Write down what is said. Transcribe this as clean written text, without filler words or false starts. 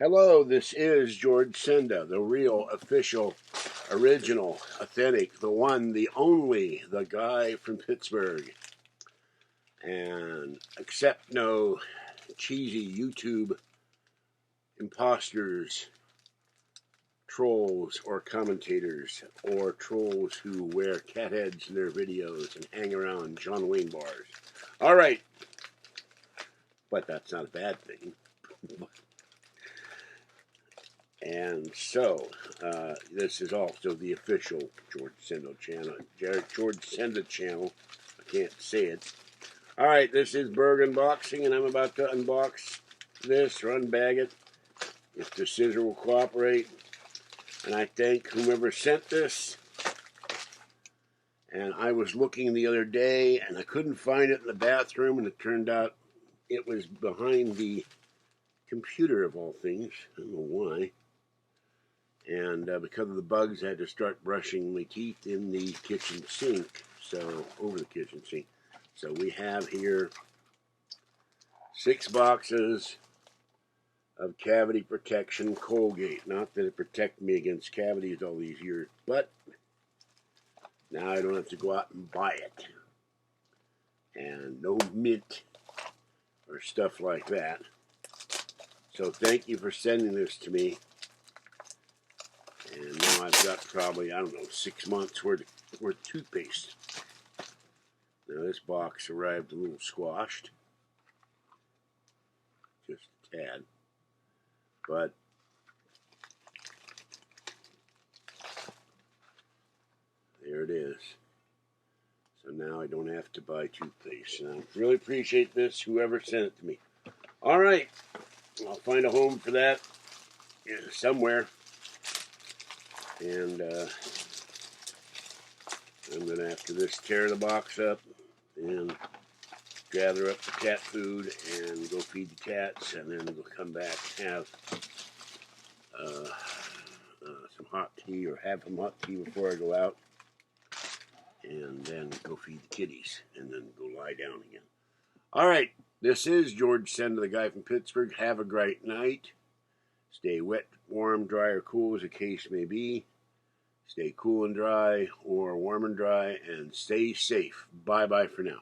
Hello, this is George Senda, the real, official, original, authentic, the one, the only, the guy from Pittsburgh. And accept no cheesy YouTube imposters, trolls, or commentators, or trolls who wear cat heads in their videos and hang around John Wayne bars. All right, but that's not a bad thing. And so, this is also the official George Senda channel. George Senda channel. I can't say it. All right, this is Burgh Unboxing, and I'm about to unbox this or unbag it, if the scissor will cooperate. And I thank whomever sent this. And I was looking the other day, and I couldn't find it in the bathroom, and it turned out it was behind the computer of all things. I don't know why. And because of the bugs, I had to start brushing my teeth in the kitchen sink, so over the kitchen sink. So we have here 6 boxes of cavity protection Colgate. Not that it protected me against cavities all these years, but now I don't have to go out and buy it. And no mint or stuff like that. So thank you for sending this to me. And now I've got probably, I don't know, 6 months worth of toothpaste. Now this box arrived a little squashed. Just a tad. But there it is. So now I don't have to buy toothpaste. And I really appreciate this, whoever sent it to me. All right. I'll find a home for that somewhere. And I'm going to, after this, tear the box up and gather up the cat food and go feed the cats, and then we'll come back and have some hot tea, or have some hot tea before I go out, and then go feed the kitties, and then go lie down again. All right, this is George Senda, the guy from Pittsburgh. Have a great night. Stay wet, warm, dry, or cool as the case may be. Stay cool and dry, or warm and dry, and stay safe. Bye-bye for now.